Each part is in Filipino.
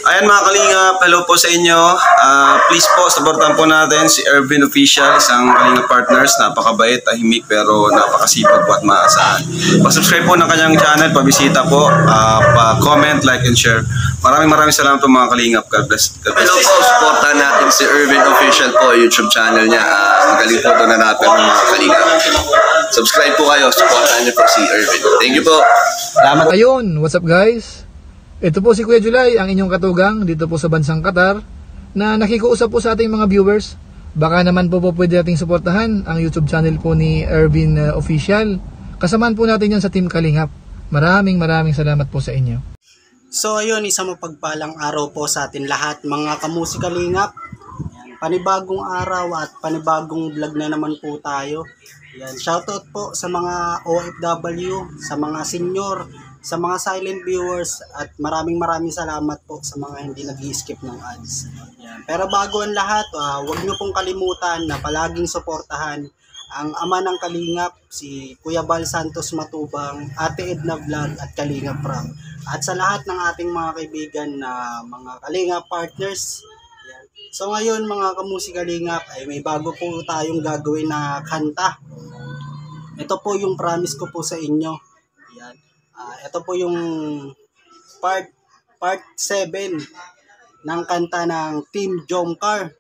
Ayan mga kalingap, hello po sa inyo. Please po, supportan po natin si Ervin Official, isang kalingap partners. Napakabait, tahimik, pero napakasipag po at maasahan. Pa-subscribe po ng kanyang channel, pabisita po, pa-comment, like, and share. Maraming salamat po mga kalingap. God bless. Hello po, supportan natin si Ervin Official po, YouTube channel niya. Magaling po ito na natin ng mga kalingap. Subscribe po kayo, supportan niyo po si Ervin. Thank you po. Salamat. Ayun, what's up guys? Ito po si Kuya July, ang inyong katugang dito po sa bansang Qatar na nakikiusap po sa ating mga viewers. Baka naman po pwede nating suportahan ang YouTube channel po ni Ervin Official. Kasamaan po natin yan sa Team Kalingap. Maraming salamat po sa inyo. So ayun, isang mapagpalang araw po sa atin lahat mga kamusi Kalingap. Panibagong araw at panibagong vlog na naman po tayo. Yan, shoutout po sa mga OFW, sa mga senior, sa mga silent viewers, at maraming salamat po sa mga hindi nag-i-skip ng ads. Yan. Pero bago ang lahat, huwag nyo pong kalimutan na palaging suportahan ang ama ng Kalingap, si Kuya Bal Santos Matubang, Ate Edna Vlog at Kalingap Ram. At sa lahat ng ating mga kaibigan na mga Kalingap partners. Yan. So ngayon mga kamusi Kalingap, ay may bago po tayong gagawin na kanta. Ito po yung promise ko po sa inyo. Yan. Ito po yung part 7 ng kanta ng Team Jomcar.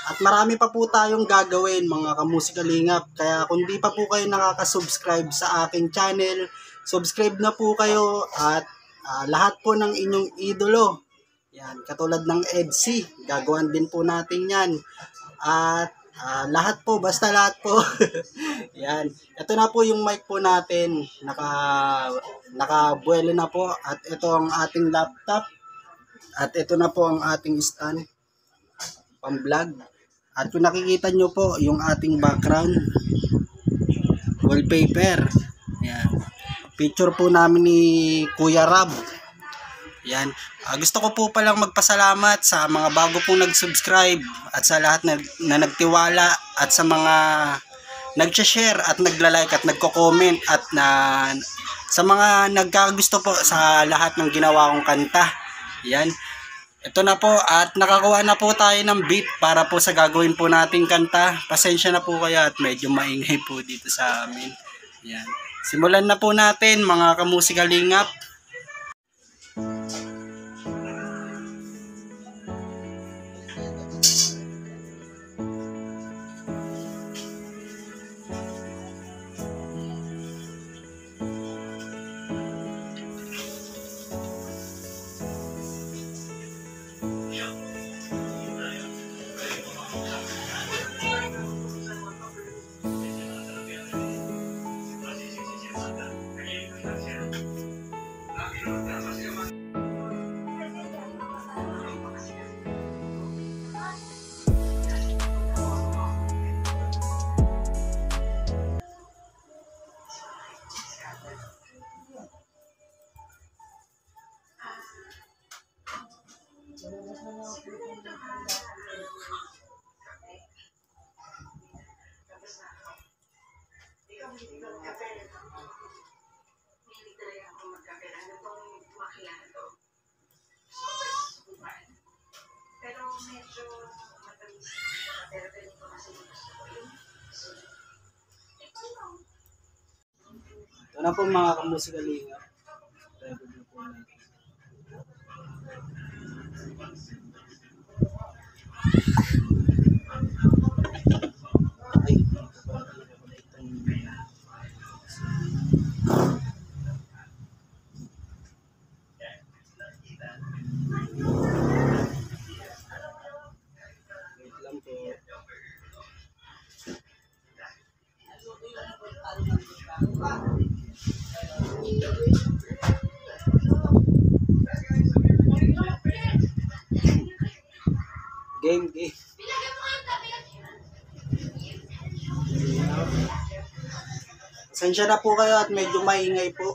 At marami pa po tayong gagawin mga kamusi Kalingap. Kaya kung di pa po kayo nakaka-subscribe sa aking channel, subscribe na po kayo at lahat po ng inyong idolo. Yan, katulad ng EDC, gagawan din po natin yan. At lahat po, basta lahat po. Yan. Ito na po yung mic po natin. Nakabuelo na po. At ito ang ating laptop. At ito na po ang ating stand. Pang-vlog. At kung nakikita nyo po yung ating background. Wallpaper. Yan. Picture po namin ni Kuya Rab. Yan. Gusto ko po palang magpasalamat sa mga bago pong nag-subscribe at sa lahat na nagtiwala at sa mga nag-share at nagla-like at nagko-comment at sa mga nagkagusto po sa lahat ng ginawa kong kanta. Yan. Ito na po at nakakuha na po tayo ng beat para po sa gagawin po nating kanta. Pasensya na po kayo at medyo maingay po dito sa amin. Yan. Simulan na po natin mga kamusi Kalingap. Ito na po mga kamusi Kalingap. Game. Pasensya na po kayo at medyo maingay po.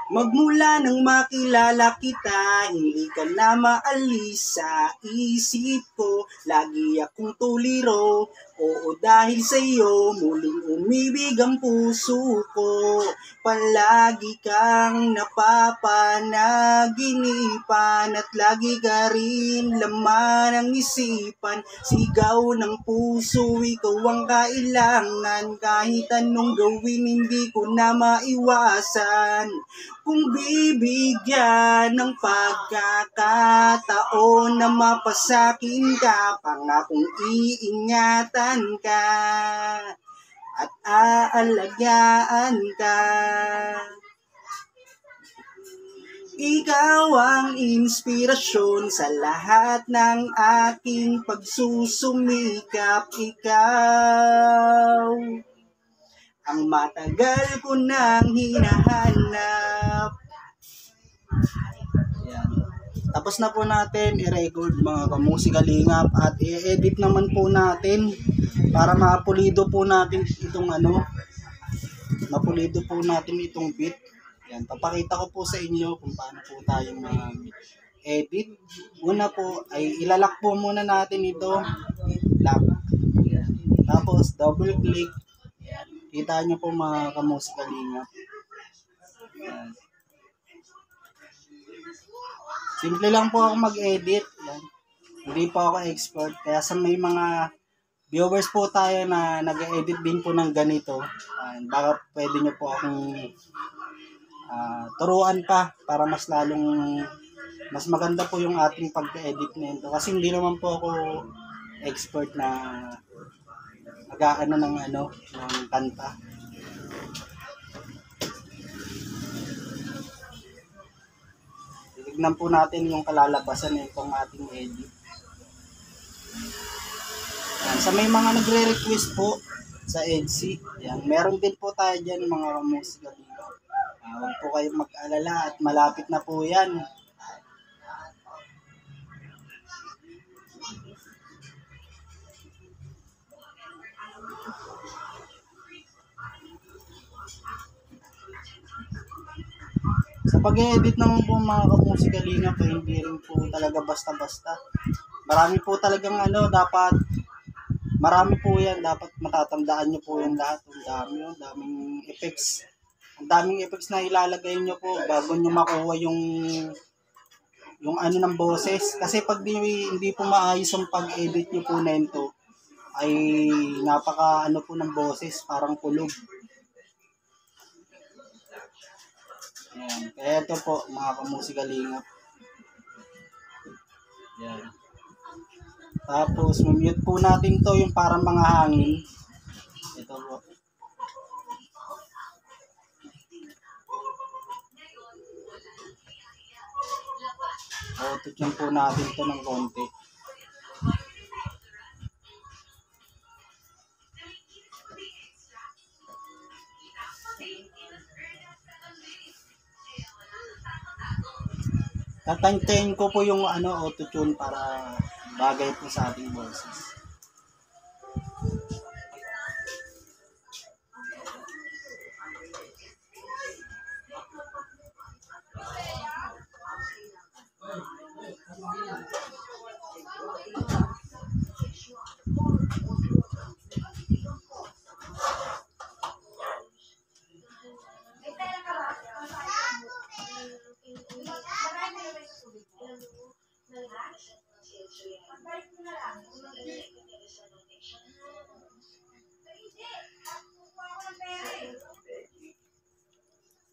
Magmula nang makilala kita, hindi ka na maalis sa isip ko. Lagi akong tuliro, Oo, dahil sa iyo muling umibig ang puso ko. Palagi kang napapanaginipan at lagi ka rin laman ng isipan. Sigaw ng puso, ikaw ang kailangan. Kahit anong gawin, hindi ko na maiwasan. Kung bibigyan ng pagkakataon na mapasakin ka, pangakong iingatan ka at aalagaan ka. Ikaw ang inspirasyon sa lahat ng aking pagsusumikap. Ikaw ang matagal ko nang hinahanap. Yan. Tapos na po natin i-record mga kamusikalingap at i-edit naman po natin para mapulido po natin itong mapulido po natin itong beat. Yan, papakita ko po sa inyo kung paano po tayo mag-edit. Una po ay ilalak po muna natin ito. Lock. Tapos double click. Kita nyo po mga kamusikalingap. Yan. Simple lang po ako mag-edit. Yan. Hindi po ako expert. Kaya sa may mga viewers po tayo na nag-edit din po ng ganito, baka pwede nyo po akong turuan pa para mas maganda po yung ating pag-edit nito. Kasi hindi naman po ako expert na ng kanta. Tignan po natin yung kalalabasan nitong ating edit. Yan, sa may mga nagre-request po sa EDC, yan, meron din po tayo dyan mga musika dito. Huwag po kayong mag-alala at malapit na po yan. Sa pag-edit naman po mga kamusikalingap, hindi rin po talaga basta-basta. Marami po talagang marami po yan. Dapat matatandaan nyo po yung lahat. Ang daming effects. Ang daming effects na ilalagay nyo po bago nyo makuha yung ng boses. Kasi pag hindi po maayos ang pag-edit nyo po na ito, ay napaka po ng boses, parang kulog. Yan. Kaya ito po mga kamusikalingap. Yan. Tapos mute po natin to yung parang mga hangin. Ito po. Tutyan po natin to ng konti. Tatantayin ko po yung auto-tune para bagay po sa ating boses.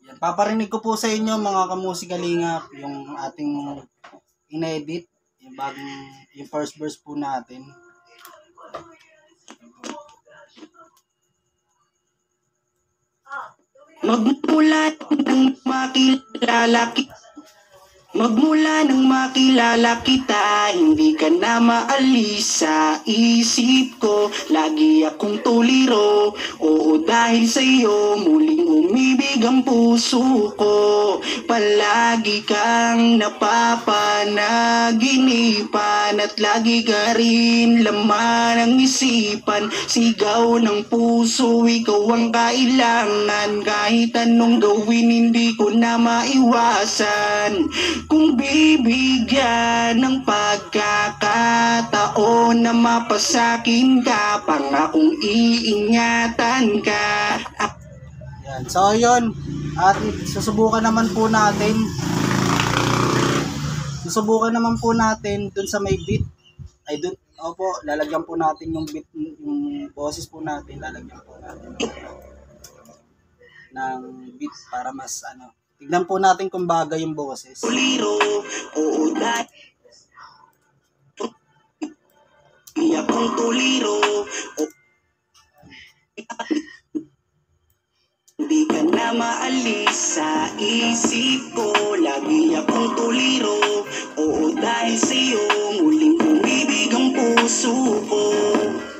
Yan, paparinig ko po sa inyo mga kamusikalingap yung ating inedit, yung first verse po natin. Magmula nang makilala kita, hindi ka na maalis sa isip ko. Lagi akong tuliro, oo dahil sa iyo muling umibig ang puso ko. Palagi kang napapanaginipan at lagi ka rin laman ng isipan. Sigaw ng puso, ikaw ang kailangan. Kahit anong gawin, hindi ko na maiwasan. Kung bibigyan ng pagkakataon na mapasakin ka, pangakong iingatan ka. Yan. So, yun. At susubukan naman po natin. Dun sa may beat. Ay, dun. Opo, lalagyan po natin yung beat, yung boses po natin. Lalagyan po natin ng beat para mas ano. Tignan po natin kung bagay yung boses. Tuliro, oo dahil iyak kong tuliro, hindi ka na maalis sa isip ko. Lagi akong tuliro, oo dahil sa'yo muling umibig ang puso ko.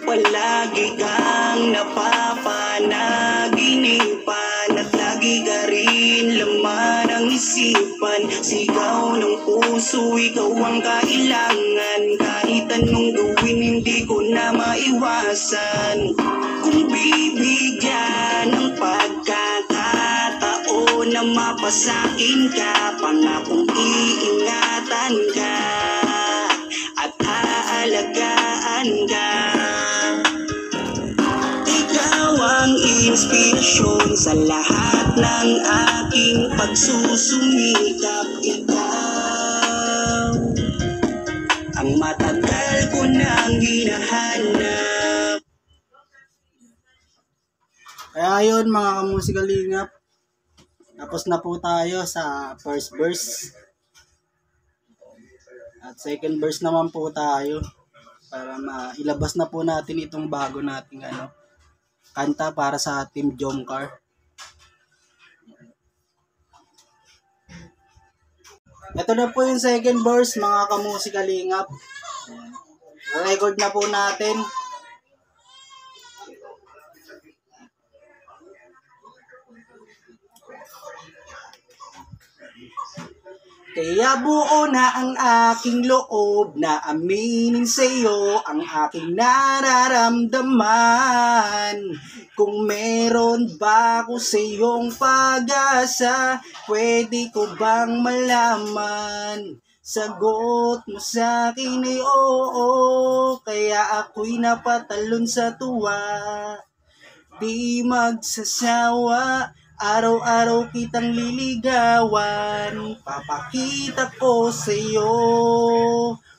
Palagi kang napapanaginipan at lagi ka rin laman ang isipan. Sigaw ng puso, ikaw ang kailangan. Kahit anong gawin, hindi ko na maiwasan. Kung bibigyan ng pagkakataon na mapasakin ka, pangakong iingatan ka at aalagaan ka. Ikaw ang inspirasyon sa lahat ng aking pagsusumikap. Ikaw ang matagal ko nang hinahanap. Kaya yun mga kamusikalingap. Tapos na po tayo sa first verse. At second verse naman po tayo. Para mailabas na po natin itong bago nating kanta para sa Team Jomcar. Ito na po yung second verse mga kamusikalingap. Record na po natin. Kaya buo na ang aking loob na aminin sa'yo ang aking nararamdaman. Kung meron ba ako sa'yong pag-asa, pwede ko bang malaman? Sagot mo sa'kin ay oo, kaya ako'y napatalon sa tuwa. Di magsasawa, araw-araw kitang liligawan. Papakita ko sa'yo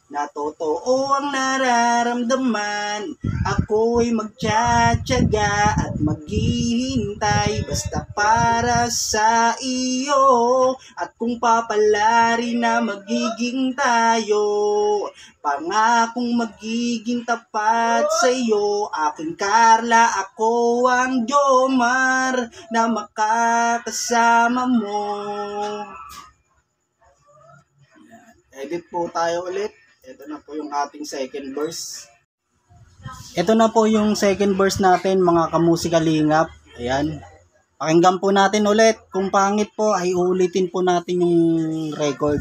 na totoo ang nararamdaman. Ako'y magtsatsaga at maghihintay basta para sa iyo. At kung papalari na magiging tayo, pangakong magiging tapat sa iyo. Aking Carla, ako ang Jomar na makakasama mo. Edit po tayo ulit. Ito na po yung ating second verse. Ito na po yung second verse natin mga kamusikalingap. Ayan. Pakinggan po natin ulit. Kung pangit po ay uulitin po natin yung record.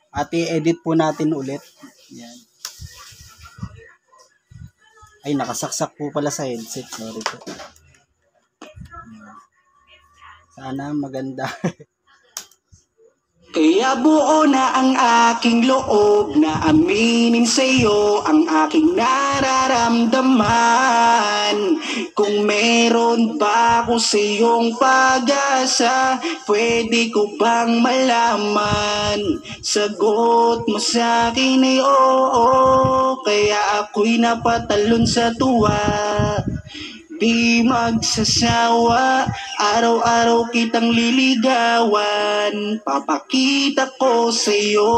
At i-edit po natin ulit. Ayan. Ay, nakasaksak po pala sa headset. Sorry po. Sana maganda. Kaya buo na ang aking loob na aminin sa'yo ang aking nararamdaman. Kung meron ba ako sa'yong pag-asa, pwede ko bang malaman? Sagot mo sa'kin ay oo, kaya ako'y napatalon sa tuwa. Di magsasawa, araw-araw kitang liligawan. Papakita ko sa'yo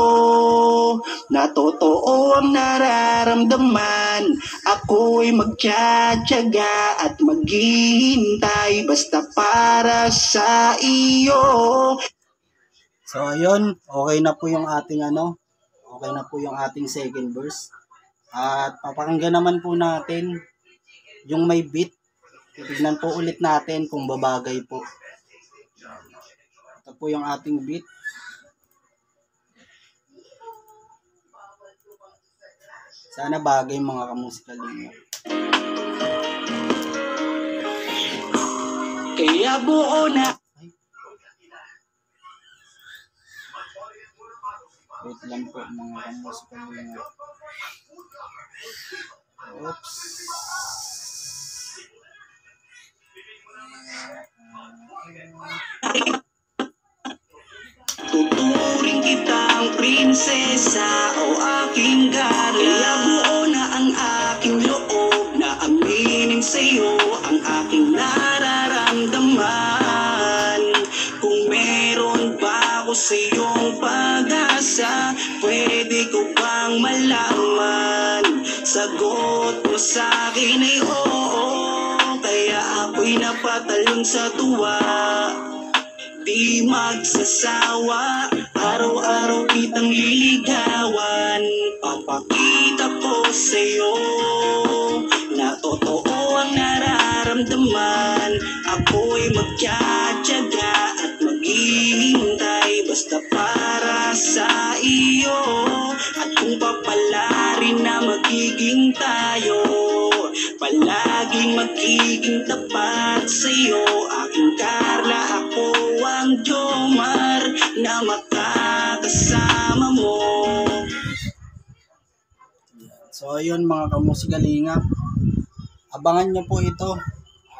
na totoo ang nararamdaman. Ako'y magtsatsaga at maghihintay basta para sa iyo. So, ayun. Okay na po yung ating okay na po yung ating second verse. At papakinggan naman po natin yung may beat. Titignan po ulit natin kung babagay po. Ito po yung ating beat. Sana bagay mga kamusikalingap. Kaya buo na Wait lang po mga kamusikal lingap. Oops. Tuturing kitang prinsesa o aking gala. Kaya buo na ang aking loob na aminin sa'yo ang aking nararamdaman. Kung meron pa ako sa'yong pag-asa, pwede ko bang malaman? Sagot mo sa'kin ay oo, kaya ako'y napatalon sa tuwa. Di magsasawa, araw-araw kitang liligawan. Papakita ko sa'yo na totoo ang nararamdaman. Ako'y magtsatsaga at maghihintay basta para sa iyo. At kung papalarin na magiging tayo, palaging magiging tapat sa'yo. Aking Carla, ako ang Jomar na makakasama mo. So ayun mga kamusikalingap, abangan nyo po ito,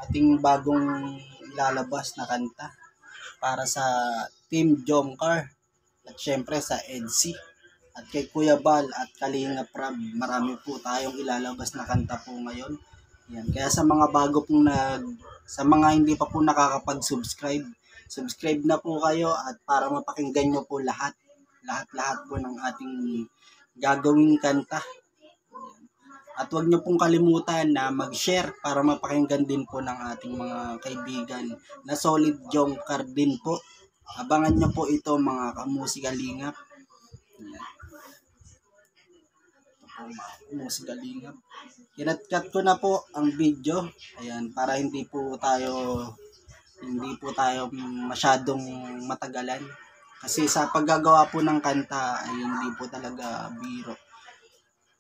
ating bagong ilalabas na kanta para sa Team Jomcar at syempre sa EDC at kay Kuya Bal at Kalingap Rab. Marami po tayong ilalabas na kanta po ngayon. Yan. Kaya sa mga bago pong sa mga hindi pa po nakakapag-subscribe, subscribe na po kayo at para mapakinggan nyo po lahat po ng ating gagawing kanta. At huwag nyo pong kalimutan na mag-share para mapakinggan din po ng ating mga kaibigan na solid Jomcar din po. Abangan nyo po ito mga kamusikalingap. Kamusikalingap. Kinat-cut ko na po ang video. Ayan, para hindi po tayo masyadong matagalan. Kasi sa paggagawa po ng kanta ay hindi po talaga biro.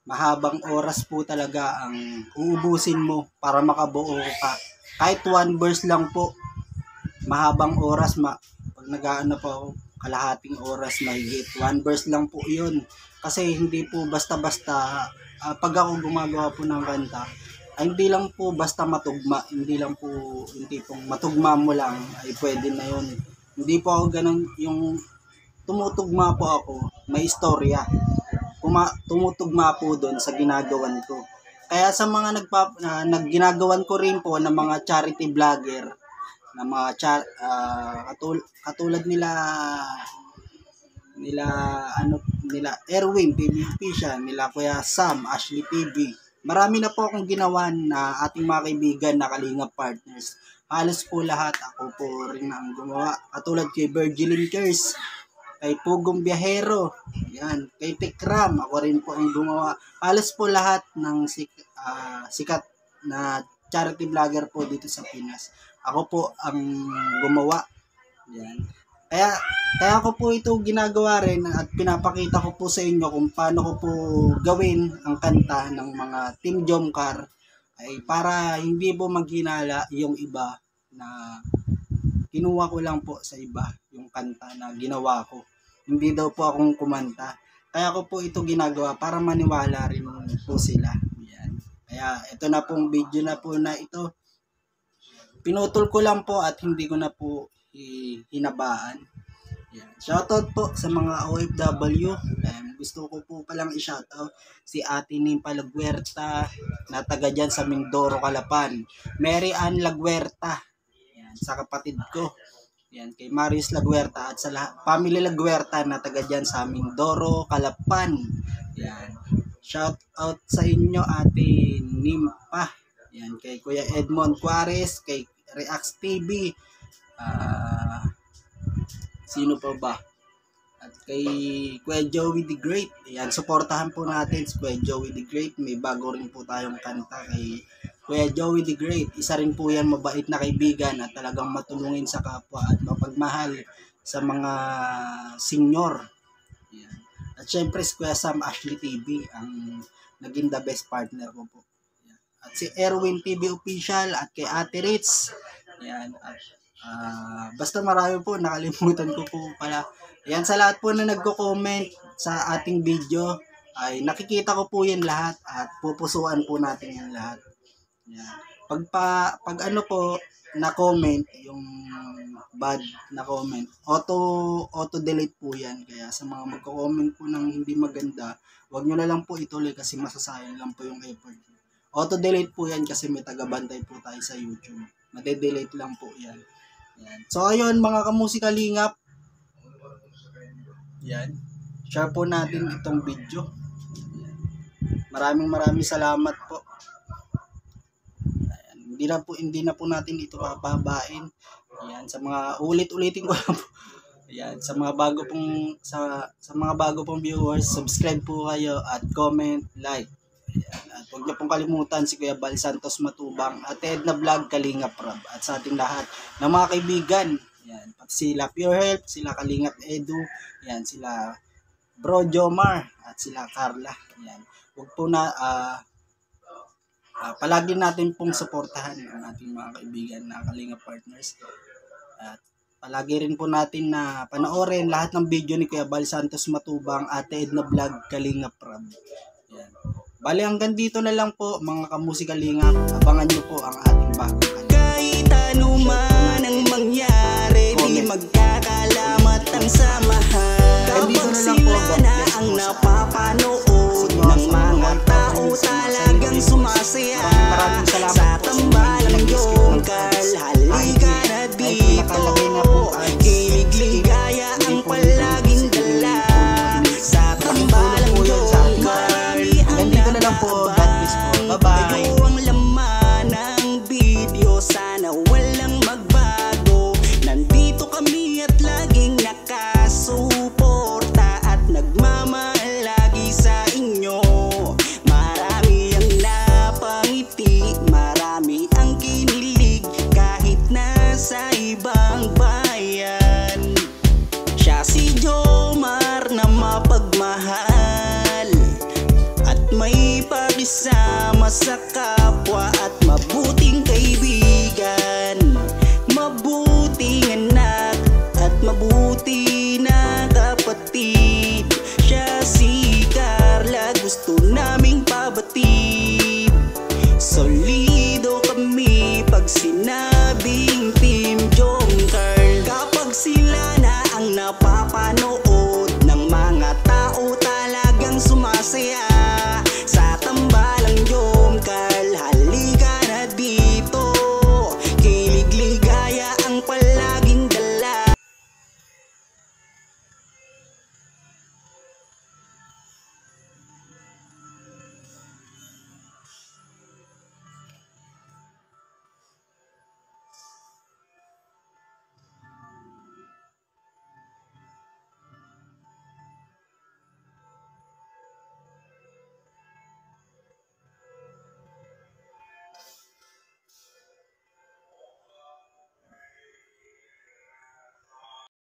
Mahabang oras po talaga ang uubusin mo para makabuo ka. Kahit one verse lang po, mahabang oras. Pag nag-aano po, kalahating oras mahigit. One verse lang po yun. Kasi hindi po basta-basta, pag ako gumagawa po ng kanta, ay hindi lang po basta matugma. Hindi pong matugma mo lang, ay pwede na yun. Hindi po ako ganun, yung tumutugma po ako, may istorya. Tumutugma po doon sa ginagawan ko. Kaya sa mga ginagawan ko rin po ng mga charity vlogger, na mga katulad nila Erwin TV Official, nila Kuya Sam, Ashley TV. Marami na po akong ginawan na ating mga kaibigan na Kalingap partners. Halos po lahat ako po rin ang gumawa. Katulad kay Virgilin Kers, kay Pugong Biyahero, yan, kay Tikram, ako rin po ang gumawa. Halos po lahat ng sikat na charity vlogger po dito sa Pinas. Ako po ang gumawa. Yan. Kaya ko po ito ginagawa rin at pinapakita ko po sa inyo kung paano ko po gawin ang kanta ng mga Team Jomcar ay para hindi po maghinala yung iba na kinuha ko lang po sa iba yung kanta na ginawa ko. Hindi daw po akong kumanta. Kaya ko po ito ginagawa para maniwala rin po sila. Yan. Kaya ito na pong video na po na ito. Pinutol ko lang po at hindi ko na po hinabaan. Yan. Shoutout po sa mga OFW. Gusto ko po palang i-shoutout si Ate Nimpa Laguerta na taga dyan sa Mindoro, Calapan. Mary Ann Laguerta. Yan, sa kapatid ko. Yan, kay Marius Laguerta at sa family Laguerta na taga dyan sa Mindoro, Calapan. Yan. Shoutout sa inyo Ate Nimpa. Yan, kay Kuya Edmond Juarez, kay Reacts TV, sino pa ba? At kay Kuya Joey the Great. Yan, suportahan po natin si Kuya Joey the Great. May bago rin po tayong kanta kay Kuya Joey the Great. Isa rin po yan mabait na kaibigan at talagang matulungin sa kapwa at mapagmahal sa mga senior. Yan. At syempre si Kuya Sam Ashley TV ang naging the best partner ko po. At si Erwin TV Official at kay Ate Ritz. Yan. At Basta marami po, nakalimutan ko po pala. Ayan, sa lahat po na nagko-comment sa ating video, ay nakikita ko po yan lahat at pupusuan po natin yan lahat. Ayan. Pag ano po, na-comment, yung bad na comment, auto-delete po yan. Kaya sa mga magko-comment po ng hindi maganda, wag nyo na lang po ituloy kasi masasayang lang po yung effort. Auto-delete po yan kasi may tagabantay po tayo sa YouTube. Made-delete lang po yan. Yan. So ayun mga kamusikalingap, yan, share po natin itong video. Maraming salamat po. Ayan. Hindi na po natin ito papahabain. Ayan, sa mga ulitin ko lang po. Ayan, sa mga bago pong viewers, subscribe po kayo at comment, like. Ayan, at huwag niyo pong kalimutan si Kuya Bal Santos Matubang at Edna Vlog Kalingap Rob at sa ating lahat ng mga kaibigan. Ayan, pati sila Pure Health, sila Kalingap Edu, ayan, sila Bro Jomar at sila Carla. Ayan, huwag po na palagi natin pong suportahan ang ating mga kaibigan na Kalingap partners. At palagi rin po natin na panoorin lahat ng video ni Kuya Bal Santos Matubang at Edna Vlog Kalingap Rob. Ayan. Bali hanggang dito na lang po mga kamusikalingap. Abangan nyo po ang ating bagong kanal. Kahit ano man ang mangyari, di magkakalamat ang samahan. Kapag sila na ang napapanood ng mga tao talagang sumasaya sa tambalang yungkal. Halika na dito, kilig-ligaya ang palaging dala sa tambalang yungkal. Ganito na lang po. God bless po. Bye-bye. Ito ang laman ng video. Sana wala